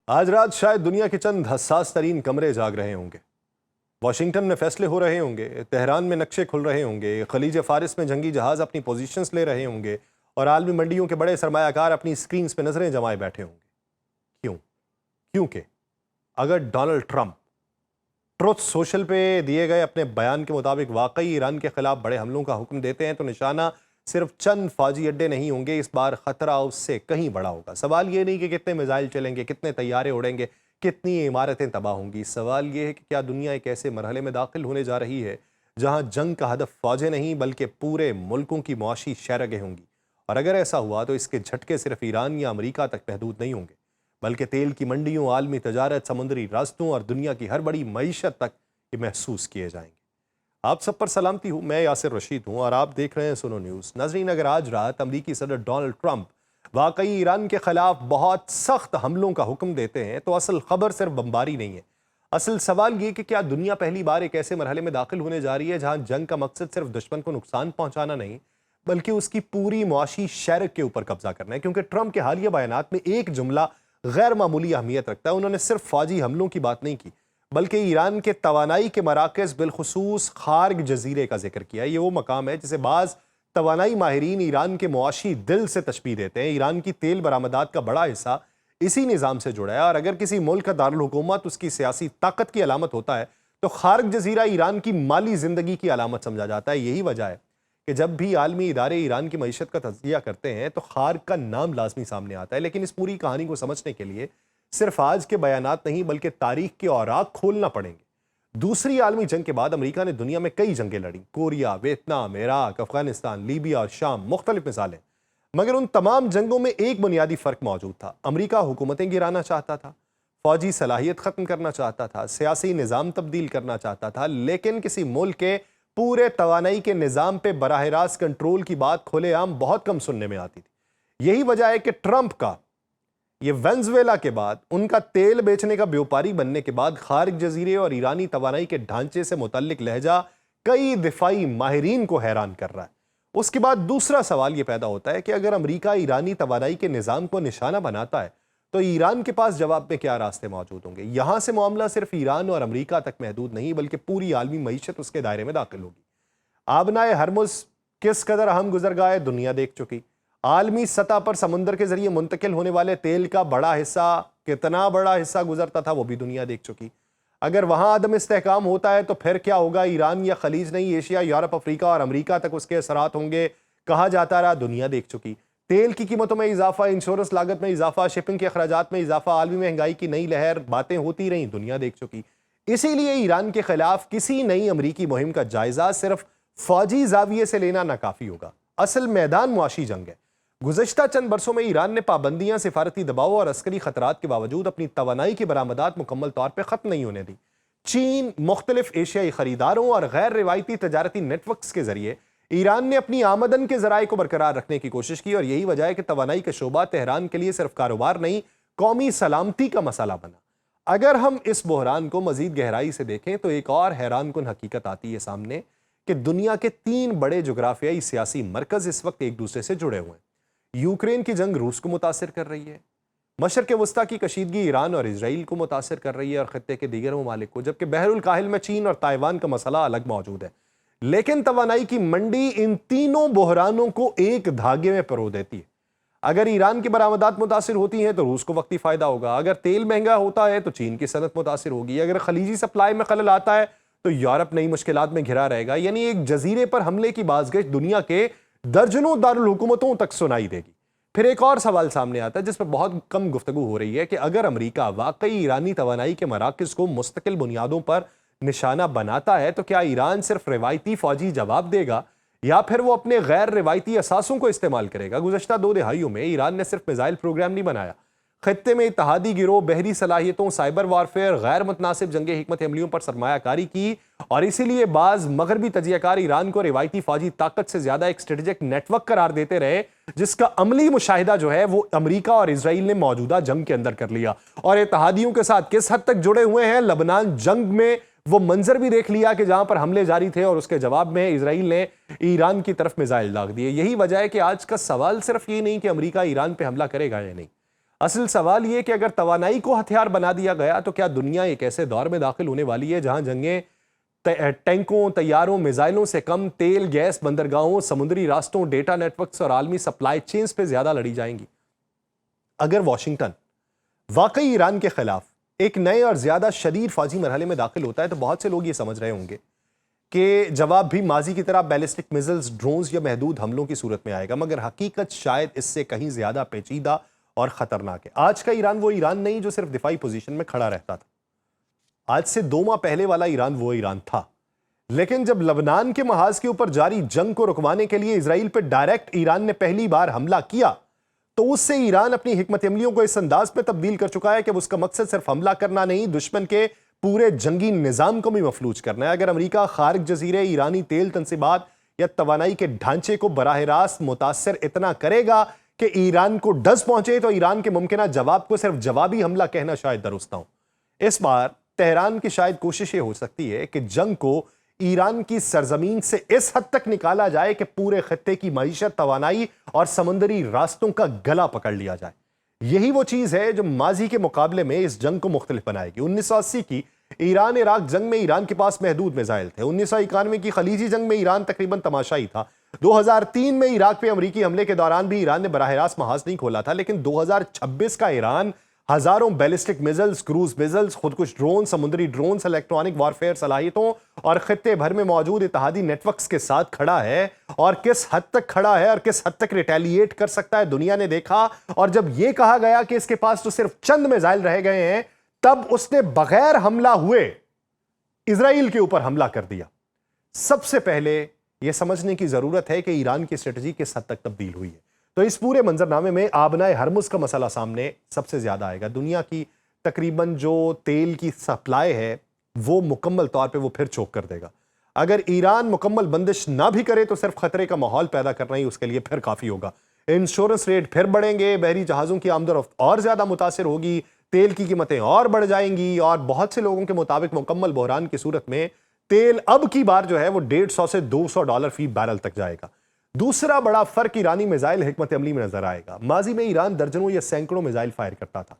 آج رات شاید دنیا کے چند حساس ترین کمرے جاگ رہے ہوں گے۔ واشنگٹن میں فیصلے ہو رہے ہوں گے، تہران میں نقشے کھل رہے ہوں گے، خلیج فارس میں جنگی جہاز اپنی پوزیشنز لے رہے ہوں گے اور عالمی منڈیوں کے بڑے سرمایہ کار اپنی سکرینز پہ نظریں جمائے بیٹھے ہوں گے۔ کیونکہ اگر ڈونلڈ ٹرمپ ٹروتھ سوشل پہ دیے گئے اپنے بیان کے مطابق واقعی ایران کے خلاف بڑے حملوں کا حکم دیتے ہیں تو نشانہ صرف چند فوجی اڈے نہیں ہوں گے، اس بار خطرہ اس سے کہیں بڑا ہوگا۔ سوال یہ نہیں کہ کتنے میزائل چلیں گے، کتنے طیارے اڑیں گے، کتنی عمارتیں تباہ ہوں گی۔ سوال یہ ہے کہ کیا دنیا ایک ایسے مرحلے میں داخل ہونے جا رہی ہے جہاں جنگ کا ہدف فوجیں نہیں بلکہ پورے ملکوں کی معاشی شرگیں ہوں گی، اور اگر ایسا ہوا تو اس کے جھٹکے صرف ایران یا امریکہ تک محدود نہیں ہوں گے بلکہ تیل کی منڈیوں، عالمی تجارت، سمندری راستوں اور دنیا کی ہر بڑی معیشت تک یہ محسوس کیے جائیں گے۔ آپ سب پر سلامتی ہوں، میں یاسر رشید ہوں اور آپ دیکھ رہے ہیں سنو نیوز۔ ناظرین، اگر آج رات امریکی صدر ڈونلڈ ٹرمپ واقعی ایران کے خلاف بہت سخت حملوں کا حکم دیتے ہیں تو اصل خبر صرف بمباری نہیں ہے۔ اصل سوال یہ کہ کیا دنیا پہلی بار ایک ایسے مرحلے میں داخل ہونے جا رہی ہے جہاں جنگ کا مقصد صرف دشمن کو نقصان پہنچانا نہیں بلکہ اس کی پوری معاشی شرک کے اوپر قبضہ کرنا ہے۔ کیونکہ ٹرمپ کے حالیہ بیانات میں ایک جملہ غیر معمولی اہمیت رکھتا ہے۔ انہوں نے صرف فوجی حملوں کی بات نہیں کی بلکہ ایران کے توانائی کے مراکز بالخصوص خارگ جزیرے کا ذکر کیا۔ یہ وہ مقام ہے جسے بعض توانائی ماہرین ایران کے معاشی دل سے تشبیہ دیتے ہیں۔ ایران کی تیل برآمدات کا بڑا حصہ اسی نظام سے جڑا ہے، اور اگر کسی ملک کا دارالحکومت اس کی سیاسی طاقت کی علامت ہوتا ہے تو خارگ جزیرہ ایران کی مالی زندگی کی علامت سمجھا جاتا ہے۔ یہی وجہ ہے کہ جب بھی عالمی ادارے ایران کی معیشت کا تجزیہ کرتے ہیں تو خارگ کا نام لازمی سامنے آتا ہے۔ لیکن اس پوری کہانی کو سمجھنے کے لیے صرف آج کے بیانات نہیں بلکہ تاریخ کے اوراق کھولنا پڑیں گے۔ دوسری عالمی جنگ کے بعد امریکہ نے دنیا میں کئی جنگیں لڑیں، Korea, Vietnam, Iraq, Afghanistan, Libya اور شام، مختلف مثالیں، مگر ان تمام جنگوں میں ایک بنیادی فرق موجود تھا۔ امریکہ حکومتیں گرانا چاہتا تھا، فوجی صلاحیت ختم کرنا چاہتا تھا، سیاسی نظام تبدیل کرنا چاہتا تھا، لیکن کسی ملک کے پورے توانائی کے نظام پہ براہ راست کنٹرول کی بات کھلے عام بہت کم سننے میں آتی تھی۔ یہی وجہ ہے کہ ٹرمپ کا یہ وینزویلا کے بعد، ان کا تیل بیچنے کا بیوپاری بننے کے بعد خارگ جزیرے اور ایرانی توانائی کے ڈھانچے سے متعلق لہجہ کئی دفاعی ماہرین کو حیران کر رہا ہے۔ اس کے بعد دوسرا سوال یہ پیدا ہوتا ہے کہ اگر امریکہ ایرانی توانائی کے نظام کو نشانہ بناتا ہے تو ایران کے پاس جواب میں کیا راستے موجود ہوں گے؟ یہاں سے معاملہ صرف ایران اور امریکہ تک محدود نہیں بلکہ پوری عالمی معیشت اس کے دائرے میں داخل ہوگی۔ آبنائے ہرمز کس قدر اہم گزرگاہ دنیا دیکھ چکی، عالمی سطح پر سمندر کے ذریعے منتقل ہونے والے تیل کا بڑا حصہ، کتنا بڑا حصہ گزرتا تھا وہ بھی دنیا دیکھ چکی۔ اگر وہاں عدم استحکام ہوتا ہے تو پھر کیا ہوگا؟ ایران یا خلیج نہیں، ایشیا، یورپ، افریقہ اور امریکہ تک اس کے اثرات ہوں گے۔ کہا جاتا رہا دنیا دیکھ چکی۔ تیل کی قیمتوں میں اضافہ، انشورنس لاگت میں اضافہ، شپنگ کے اخراجات میں اضافہ، عالمی مہنگائی کی نئی لہر، باتیں ہوتی رہیں، دنیا دیکھ چکی۔ اسی لیے ایران کے خلاف کسی نئی امریکی مہم کا جائزہ صرف فوجی زاویے سے لینا ناکافی ہوگا۔ اصل میدان معاشی جنگ ہے۔ گزشتہ چند برسوں میں ایران نے پابندیاں، سفارتی دباؤ اور عسکری خطرات کے باوجود اپنی توانائی کی برآمدات مکمل طور پہ ختم نہیں ہونے دی۔ چین، مختلف ایشیائی خریداروں اور غیر روایتی تجارتی نیٹ ورکس کے ذریعے ایران نے اپنی آمدن کے ذرائع کو برقرار رکھنے کی کوشش کی، اور یہی وجہ ہے کہ توانائی کا شعبہ تہران کے لیے صرف کاروبار نہیں، قومی سلامتی کا مسئلہ بنا۔ اگر ہم اس بحران کو مزید گہرائی سے دیکھیں تو ایک اور حیران کن حقیقت آتی ہے سامنے کہ دنیا کے 3 بڑے جغرافیائی سیاسی مرکز اس وقت ایک دوسرے سے جڑے ہوئے ہیں۔ یوکرین کی جنگ روس کو متاثر کر رہی ہے، مشرق وسطیٰ کی کشیدگی ایران اور اسرائیل کو متاثر کر رہی ہے اور خطے کے دیگر ممالک کو، جبکہ بحر الکاہل میں چین اور تائیوان کا مسئلہ الگ موجود ہے۔ لیکن توانائی کی منڈی ان تینوں بحرانوں کو ایک دھاگے میں پرو دیتی ہے۔ اگر ایران کی برآمدات متاثر ہوتی ہیں تو روس کو وقتی فائدہ ہوگا، اگر تیل مہنگا ہوتا ہے تو چین کی صنعت متاثر ہوگی، اگر خلیجی سپلائی میں خلل آتا ہے تو یورپ نئی مشکلات میں گھرا رہے گا۔ یعنی ایک جزیرے پر حملے کی بازگشت دنیا کے درجنوں دارالحکومتوں تک سنائی دے گی۔ پھر ایک اور سوال سامنے آتا ہے جس پر بہت کم گفتگو ہو رہی ہے کہ اگر امریکہ واقعی ایرانی توانائی کے مراکز کو مستقل بنیادوں پر نشانہ بناتا ہے تو کیا ایران صرف روایتی فوجی جواب دے گا یا پھر وہ اپنے غیر روایتی اثاثوں کو استعمال کرے گا؟ گزشتہ 2 دہائیوں میں ایران نے صرف میزائل پروگرام نہیں بنایا، خطے میں اتحادی گروہ، بحری صلاحیتوں، سائبر وارفیئر، غیر متناسب جنگی حکمت عملیوں پر سرمایہ کاری کی، اور اسی لیے بعض مغربی تجزیہ کار ایران کو روایتی فوجی طاقت سے زیادہ ایک اسٹریٹجک نیٹ ورک قرار دیتے رہے، جس کا عملی مشاہدہ جو ہے وہ امریکہ اور اسرائیل نے موجودہ جنگ کے اندر کر لیا، اور اتحادیوں کے ساتھ کس حد تک جڑے ہوئے ہیں۔ لبنان جنگ میں وہ منظر بھی دیکھ لیا کہ جہاں پر حملے جاری تھے اور اس کے جواب میں اسرائیل نے ایران کی طرف میزائل داغ دیے۔ یہی وجہ ہے کہ آج کا سوال صرف یہ نہیں کہ امریکہ ایران پہ حملہ کرے گا یا نہیں، اصل سوال یہ کہ اگر توانائی کو ہتھیار بنا دیا گیا تو کیا دنیا ایک ایسے دور میں داخل ہونے والی ہے جہاں جنگیں ٹینکوں، طیاروں، میزائلوں سے کم تیل، گیس، بندرگاہوں، سمندری راستوں، ڈیٹا نیٹ ورکس اور عالمی سپلائی چینز پہ زیادہ لڑی جائیں گی؟ اگر واشنگٹن واقعی ایران کے خلاف ایک نئے اور زیادہ شدید فوجی مرحلے میں داخل ہوتا ہے تو بہت سے لوگ یہ سمجھ رہے ہوں گے کہ جواب بھی ماضی کی طرح بیلسٹک میزلز، ڈرونز یا محدود حملوں کی صورت میں آئے گا، مگر حقیقت شاید اس سے کہیں زیادہ پیچیدہ اور خطرناک ہے۔ آج کا ایران وہ ایران نہیں جو صرف دفاعی پوزیشن میں کھڑا رہتا تھا۔ آج سے 2 ماہ پہلے والا ایران وہ ایران تھا، لیکن جب لبنان کے محاذ کے اوپر جاری جنگ کو رکوانے کے لیے اسرائیل پہ ڈائریکٹ ایران نے پہلی بار حملہ کیا تو اس سے ایران اپنی حکمت عملیوں کو اس انداز پہ تبدیل کر چکا ہے کہ اس کا مقصد صرف حملہ کرنا نہیں، دشمن کے پورے جنگی نظام کو بھی مفلوج کرنا ہے۔ اگر امریکہ خارج جزیرے ایرانی تیل تنصیبات یا توانائی کے ڈھانچے کو براہ راست متاثر اتنا کرے گا کہ ایران کو ڈز پہنچے تو ایران کے ممکنہ جواب کو صرف جوابی حملہ کہنا شاید درست نہ ہو۔ اس بار تہران کی شاید کوشش یہ ہو سکتی ہے کہ جنگ کو ایران کی سرزمین سے اس حد تک نکالا جائے کہ پورے خطے کی معیشت، توانائی اور سمندری راستوں کا گلا پکڑ لیا جائے۔ یہی وہ چیز ہے جو ماضی کے مقابلے میں اس جنگ کو مختلف بنائے گی۔ 1980 کی ایران عراق جنگ میں ایران کے پاس محدود میزائل تھے۔ 1991 کی خلیجی جنگ میں ایران تقریباً تماشائی تھا۔ 2003 میں عراق پہ امریکی حملے کے دوران بھی ایران نے براہ راست محاذ نہیں کھولا تھا، لیکن 2026 کا ایران ہزاروں بیلسٹک میزلز، کروز میزلز، خودکش ڈرون، سمندری ڈرونز، الیکٹرانک وارفیئر صلاحیتوں اور خطے بھر میں موجود اتحادی نیٹ ورکس کے ساتھ کھڑا ہے، اور کس حد تک کھڑا ہے اور کس حد تک ریٹیلیٹ کر سکتا ہے دنیا نے دیکھا۔ اور جب یہ کہا گیا کہ اس کے پاس تو صرف چند میزائل رہ گئے ہیں، تب اس نے بغیر حملہ ہوئے اسرائیل کے اوپر حملہ کر دیا۔ سب سے پہلے یہ سمجھنے کی ضرورت ہے کہ ایران کی اسٹریٹجی کس حد تک تبدیل ہوئی ہے۔ تو اس پورے منظرنامے میں آبنائے ہرمز کا مسئلہ سامنے سب سے زیادہ آئے گا۔ دنیا کی تقریباً جو تیل کی سپلائی ہے وہ مکمل طور پہ وہ پھر چوک کر دے گا۔ اگر ایران مکمل بندش نہ بھی کرے تو صرف خطرے کا ماحول پیدا کرنا ہی اس کے لیے پھر کافی ہوگا۔ انشورنس ریٹ پھر بڑھیں گے، بحری جہازوں کی آمد و رفت اور زیادہ متاثر ہوگی، تیل کی قیمتیں اور بڑھ جائیں گی، اور بہت سے لوگوں کے مطابق مکمل بحران کی صورت میں تیل اب کی بار جو ہے وہ $150 سے $200 فی بیرل تک جائے گا۔ دوسرا بڑا فرق ایرانی میزائل حکمت عملی میں نظر آئے گا۔ ماضی میں ایران درجنوں یا سینکڑوں میزائل فائر کرتا تھا،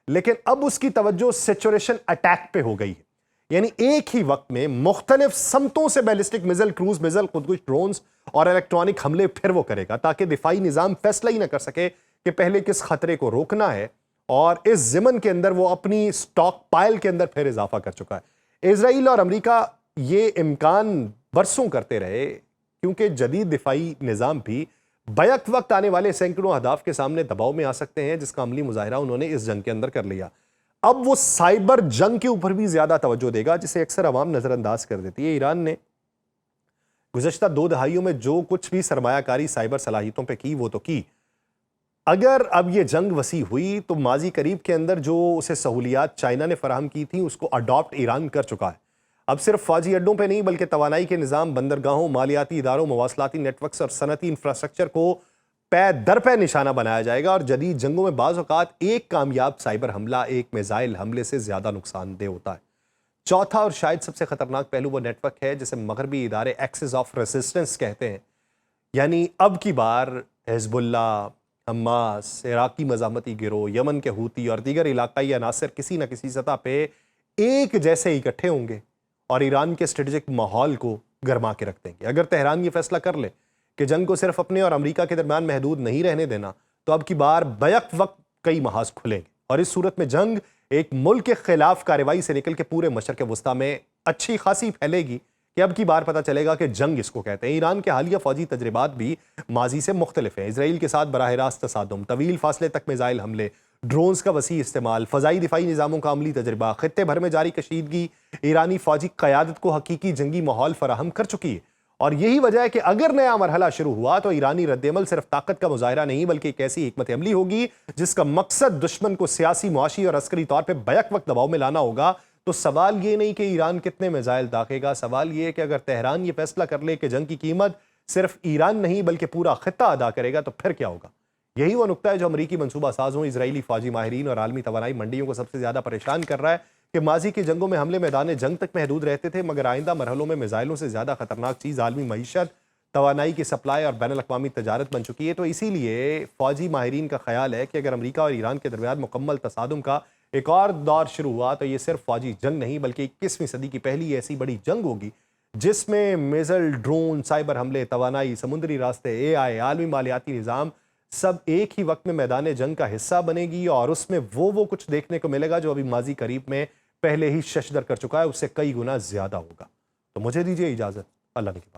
لیکن اب اس کی توجہ سیچوریشن اٹیک پہ ہو گئی ہے، یعنی ایک ہی وقت میں مختلف سمتوں سے بیلسٹک میزل، کروز میزل، خودکش ڈرونز اور الیکٹرانک حملے پھر وہ کرے گا، تاکہ دفاعی نظام فیصلہ ہی نہ کر سکے کہ پہلے کس خطرے کو روکنا ہے، اور اس ضمن کے اندر وہ اپنی سٹاک پائل کے اندر پھر اضافہ کر چکا ہے۔ اسرائیل اور امریکہ یہ امکان برسوں کرتے رہے کیونکہ جدید دفاعی نظام بھی بیک وقت آنے والے سینکڑوں اہداف کے سامنے دباؤ میں آ سکتے ہیں، جس کا عملی مظاہرہ انہوں نے اس جنگ کے اندر کر لیا۔ اب وہ سائبر جنگ کے اوپر بھی زیادہ توجہ دے گا، جسے اکثر عوام نظر انداز کر دیتی ہے۔ ایران نے گزشتہ 2 دہائیوں میں جو کچھ بھی سرمایہ کاری سائبر صلاحیتوں پہ کی وہ تو کی۔ اگر اب یہ جنگ وسیع ہوئی تو ماضی قریب کے اندر جو اسے سہولیات چائنا نے فراہم کی تھیں اس کو اڈاپٹ ایران کر چکا ہے۔ اب صرف فوجی اڈوں پہ نہیں بلکہ توانائی کے نظام، بندرگاہوں، مالیاتی اداروں، مواصلاتی نیٹ ورکس اور صنعتی انفراسٹرکچر کو پے در پے نشانہ بنایا جائے گا، اور جدید جنگوں میں بعض اوقات ایک کامیاب سائبر حملہ ایک میزائل حملے سے زیادہ نقصان دہ ہوتا ہے۔ چوتھا اور شاید سب سے خطرناک پہلو وہ نیٹ ورک ہے جسے مغربی ادارے ایکسس آف ریزسٹنس کہتے ہیں، یعنی اب کی بار حزب اللہ، حماس، عراقی مزاحمتی گروہ، یمن کے ہوتی اور دیگر علاقائی عناصر کسی نہ کسی سطح پہ ایک جیسے اکٹھے ہوں گے اور ایران کے اسٹریٹجک ماحول کو گرما کے رکھ دیں گے۔ اگر تہران یہ فیصلہ کر لے کہ جنگ کو صرف اپنے اور امریکہ کے درمیان محدود نہیں رہنے دینا تو اب کی بار بیک وقت کئی محاذ کھلیں گے، اور اس صورت میں جنگ ایک ملک کے خلاف کارروائی سے نکل کے پورے مشرق وسطیٰ میں اچھی خاصی پھیلے گی کہ اب کی بار پتہ چلے گا کہ جنگ اس کو کہتے ہیں۔ ایران کے حالیہ فوجی تجربات بھی ماضی سے مختلف ہیں۔ اسرائیل کے ساتھ براہ راست تصادم، طویل فاصلے تک میزائل حملے، ڈرونز کا وسیع استعمال، فضائی دفاعی نظاموں کا عملی تجربہ، خطے بھر میں جاری کشیدگی ایرانی فوجی قیادت کو حقیقی جنگی ماحول فراہم کر چکی ہے، اور یہی وجہ ہے کہ اگر نیا مرحلہ شروع ہوا تو ایرانی رد عمل صرف طاقت کا مظاہرہ نہیں بلکہ ایک ایسی حکمت عملی ہوگی جس کا مقصد دشمن کو سیاسی، معاشی اور عسکری طور پہ بیک وقت دباؤ میں لانا ہوگا۔ تو سوال یہ نہیں کہ ایران کتنے میزائل داغے گا، سوال یہ ہے کہ اگر تہران یہ فیصلہ کر لے کہ جنگ کی قیمت صرف ایران نہیں بلکہ پورا خطہ ادا کرے گا تو پھر کیا ہوگا۔ یہی وہ نقطہ ہے جو امریکی منصوبہ سازوں، اسرائیلی فوجی ماہرین اور عالمی توانائی منڈیوں کو سب سے زیادہ پریشان کر رہا ہے کہ ماضی کی جنگوں میں حملے میدان جنگ تک محدود رہتے تھے، مگر آئندہ مرحلوں میں میزائلوں سے زیادہ خطرناک چیز عالمی معیشت، توانائی کی سپلائی اور بین الاقوامی تجارت بن چکی ہے۔ تو اسی لیے فوجی ماہرین کا خیال ہے کہ اگر امریکہ اور ایران کے درمیان مکمل تصادم کا ایک اور دور شروع ہوا تو یہ صرف فوجی جنگ نہیں بلکہ 21ویں صدی کی پہلی ایسی بڑی جنگ ہوگی جس میں میزل، ڈرون، سائبر حملے، توانائی، سمندری راستے، AI، عالمی مالیاتی نظام سب ایک ہی وقت میں میدان جنگ کا حصہ بنے گی، اور اس میں وہ کچھ دیکھنے کو ملے گا جو ابھی ماضی قریب میں پہلے ہی ششدر کر چکا ہے، اس سے کئی گنا زیادہ ہوگا۔ تو مجھے دیجیے اجازت، اللہ نے